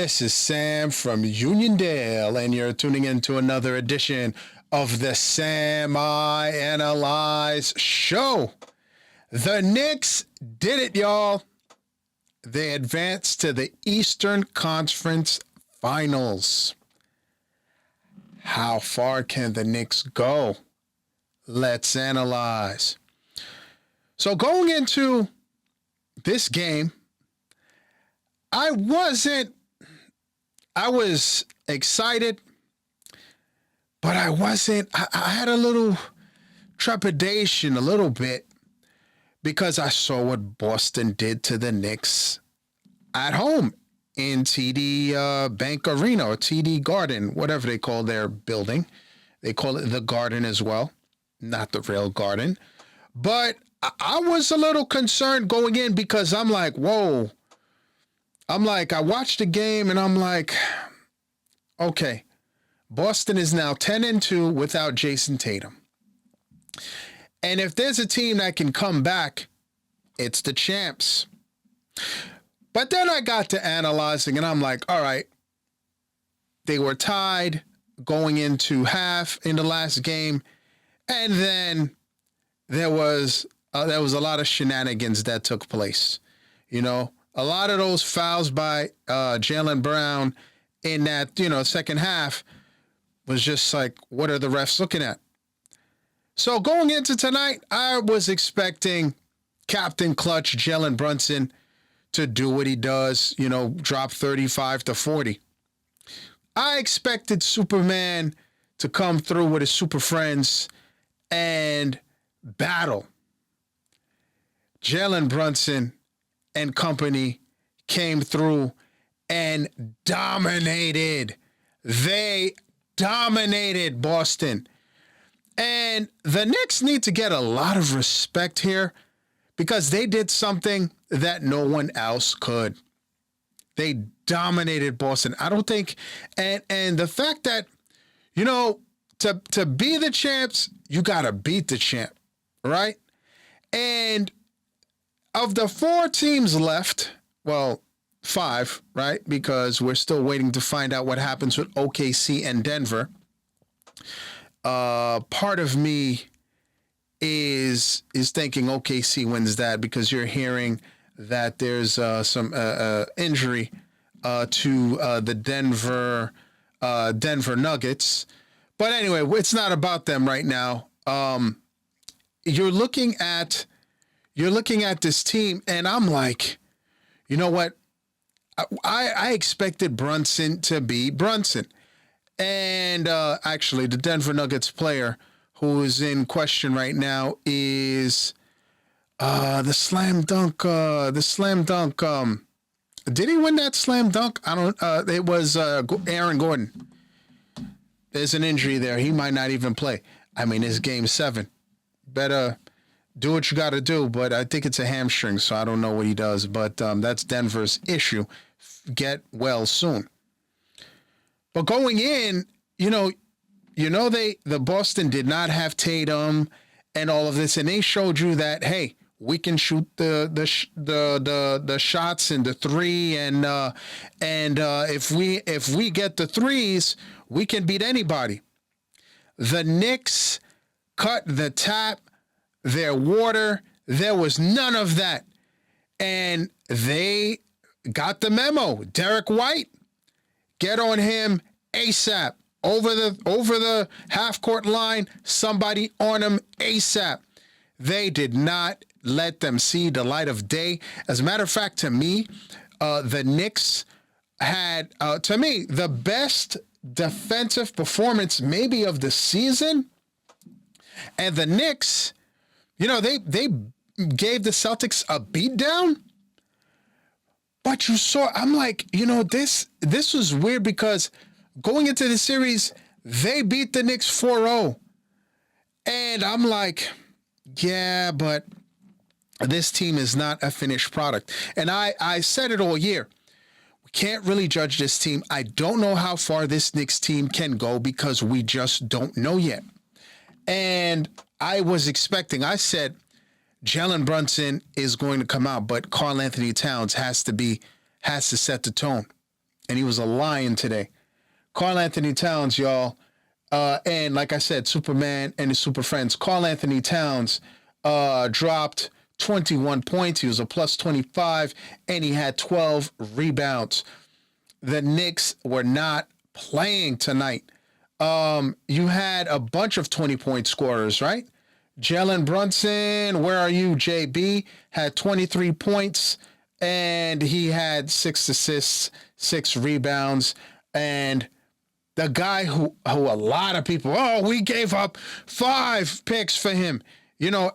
This is Sam from Uniondale, and you're tuning into another edition of the Sam I Analyze Show. The Knicks did it, y'all. They advanced to the Eastern Conference Finals. How far can the Knicks go? Let's analyze. So going into this game, I was excited, but I had a little trepidation, a little bit, because I saw what Boston did to the Knicks at home in TD Bank Arena or TD Garden, whatever they call their building. They call it the Garden as well, not the real Garden. But I was a little concerned going in because I'm like, whoa. I watched the game and I'm like, okay, Boston is now 10-2 without Jason Tatum. And if there's a team that can come back, it's the champs. But then I got to analyzing and I'm like, all right, they were tied going into half in the last game. And then there was a lot of shenanigans that took place, you know. A lot of those fouls by Jalen Brown in that, second half was just like, what are the refs looking at? So going into tonight, I was expecting Captain Clutch Jalen Brunson to do what he does, drop 35 to 40. I expected Superman to come through with his super friends and battle. Jalen Brunson and company came through and dominated. They dominated Boston. And the Knicks need to get a lot of respect here because they did something that no one else could. They dominated Boston. I don't think, and the fact that, to be the champs, you got to beat the champ, right? And of the 4 teams left, well, 5, right? Because we're still waiting to find out what happens with OKC and Denver. Part of me is thinking OKC wins that because you're hearing that there's some injury to the Denver Nuggets. But anyway, it's not about them right now. You're looking at this team, and I'm like, you know what? I expected Brunson to be Brunson. And actually, the Denver Nuggets player who is in question right now is the slam dunk. Did he win that slam dunk? I don't. It was Aaron Gordon. There's an injury there. He might not even play. I mean, it's Game 7. Better do what you got to do, but I think it's a hamstring, so I don't know what he does. But that's Denver's issue. Get well soon. But going in, the Boston did not have Tatum and all of this, and they showed you that, hey, we can shoot the shots and the three, and if we get the threes, we can beat anybody. The Knicks cut the tap. Their water, there was none of that. And they got the memo. Derek White, get on him ASAP. Over the half-court line, somebody on him ASAP. They did not let them see the light of day. As a matter of fact, to me, the Knicks had, to me, the best defensive performance maybe of the season. And the Knicks, they gave the Celtics a beatdown. But you saw, I'm like, this was weird because going into the series, they beat the Knicks 4-0. And I'm like, yeah, but this team is not a finished product. And I said it all year. We can't really judge this team. I don't know how far this Knicks team can go because we just don't know yet. And I was expecting, I said, Jalen Brunson is going to come out, but Karl Anthony Towns has to set the tone. and he was a lion today. Karl Anthony Towns, y'all. And like I said, Superman and his super friends. Karl Anthony Towns dropped 21 points. He was a plus 25, and he had 12 rebounds. The Knicks were not playing tonight. You had a bunch of 20-point scorers, right? Jalen Brunson, where are you, JB? Had 23 points, and he had 6 assists, 6 rebounds, and the guy who a lot of people, we gave up 5 picks for him. You know,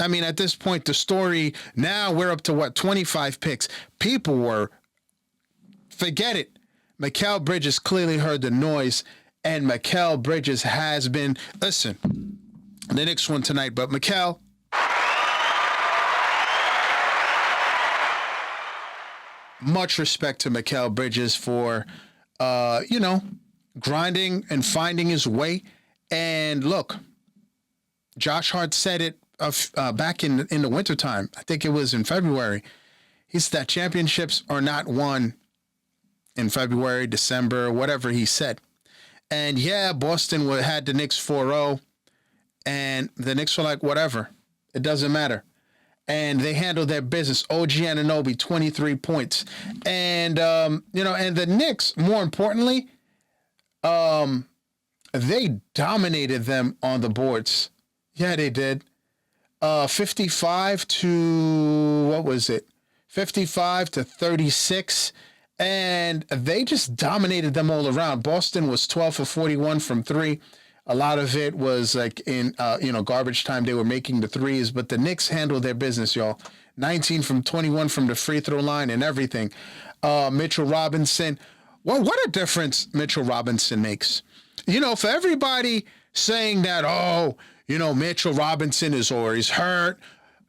I mean, at this point, the story, now we're up to 25 picks. People were, forget it. Mikal Bridges clearly heard the noise, and Mikal Bridges has been, listen, the Knicks won tonight, but Mikal, much respect to Mikal Bridges for, grinding and finding his way. And look, Josh Hart said it back in the wintertime. I think it was in February. He said that championships are not won in February, December, whatever he said. And yeah, Boston had the Knicks 4-0, and the Knicks were like, whatever, it doesn't matter. And they handled their business. OG Anunoby, 23 points. And, and the Knicks, more importantly, they dominated them on the boards. Yeah, they did. 55 to, what was it? 55 to 36. And they just dominated them all around. Boston was 12 for 41 from 3. A lot of it was like in, garbage time. They were making the threes, but the Knicks handled their business, y'all. 19 from 21 from the free throw line and everything. Mitchell Robinson. Well, what a difference Mitchell Robinson makes. You know, for everybody saying that, Mitchell Robinson is always hurt.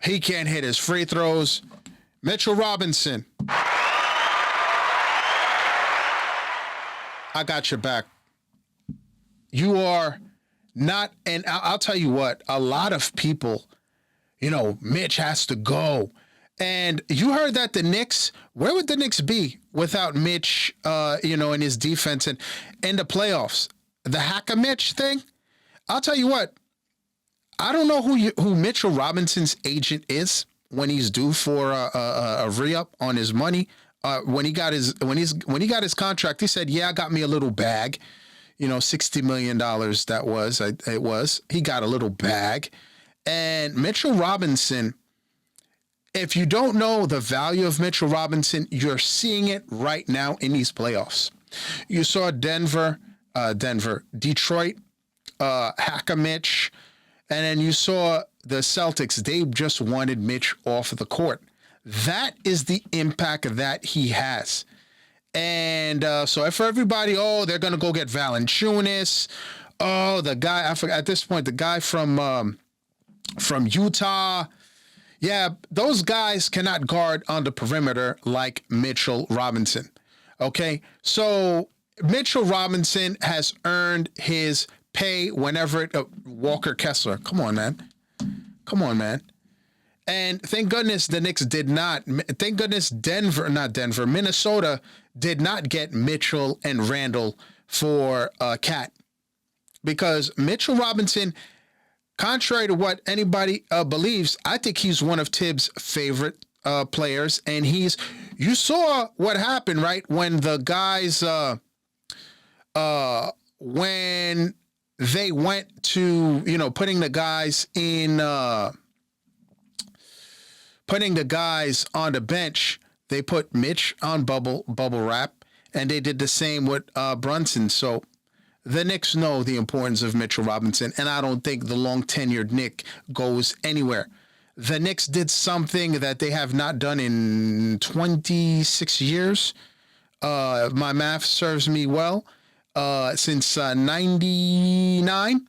He can't hit his free throws. Mitchell Robinson. I got your back. You are not, and I'll tell you what, a lot of people, Mitch has to go. And you heard that the Knicks, where would the Knicks be without Mitch, in his defense and in the playoffs? The Hacker Mitch thing? I'll tell you what, I don't know who Mitchell Robinson's agent is when he's due for a re-up on his money. When he got his contract, he said, "Yeah, I got me a little bag, $60 million." It was. He got a little bag, and Mitchell Robinson. If you don't know the value of Mitchell Robinson, you're seeing it right now in these playoffs. You saw Detroit, Hacker Mitch, and then you saw the Celtics. They just wanted Mitch off the court. That is the impact that he has. And so for everybody, they're going to go get Valanciunas. The guy, I forgot at this point, the guy from Utah. Yeah, those guys cannot guard on the perimeter like Mitchell Robinson. Okay, so Mitchell Robinson has earned his pay whenever Walker Kessler. Come on, man. And thank goodness the Knicks did not. Thank goodness Minnesota did not get Mitchell and Randall for Cat. Because Mitchell Robinson, contrary to what anybody believes, I think he's one of Tibbs' favorite players. And you saw what happened, right? When the guys, when they went to, putting the guys on the bench, they put Mitch on bubble wrap, and they did the same with Brunson. So the Knicks know the importance of Mitchell Robinson, and I don't think the long-tenured Knick goes anywhere. The Knicks did something that they have not done in 26 years. My math serves me well. Since 99,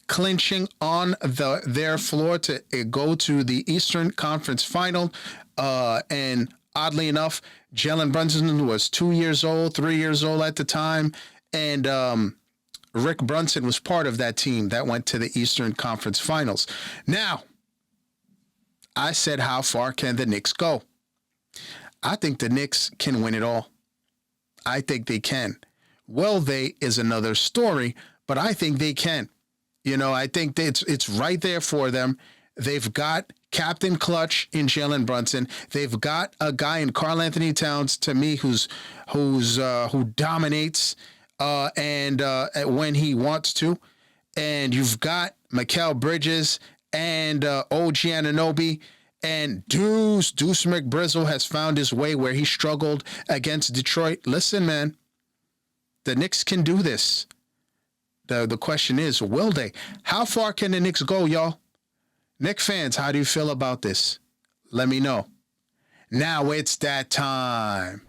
clinching on their floor to go to the Eastern Conference Final. And oddly enough, Jalen Brunson was 3 years old at the time. And Rick Brunson was part of that team that went to the Eastern Conference Finals. Now, I said, how far can the Knicks go? I think the Knicks can win it all. I think they can. Will they is another story, but I think they can. You know, I think that it's right there for them. They've got Captain Clutch in Jalen Brunson. They've got a guy in Karl Anthony Towns, to me, who dominates and when he wants to. And you've got Mikal Bridges and OG Anunoby. And Deuce McBrizzle has found his way where he struggled against Detroit. Listen, man, the Knicks can do this. The question is, will they? How far can the Knicks go, y'all? Knicks fans, how do you feel about this? Let me know. Now it's that time.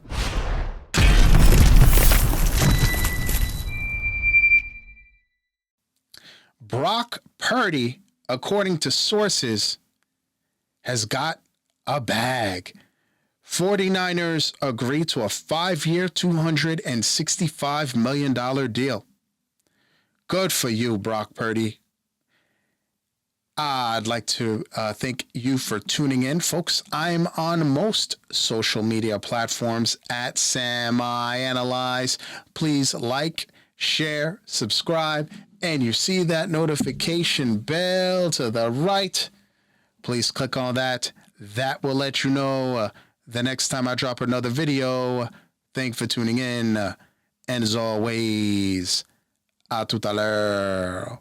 Brock Purdy, according to sources, has got a bag. 49ers agree to a 5-year, $265 million deal. Good for you, Brock Purdy. I'd like to thank you for tuning in, folks. I'm on most social media platforms at SamIAnalyze. Please like, share, subscribe, and you see that notification bell to the right. Please click on that. That will let you know the next time I drop another video. Thank you for tuning in. And as always, à tout à l'heure.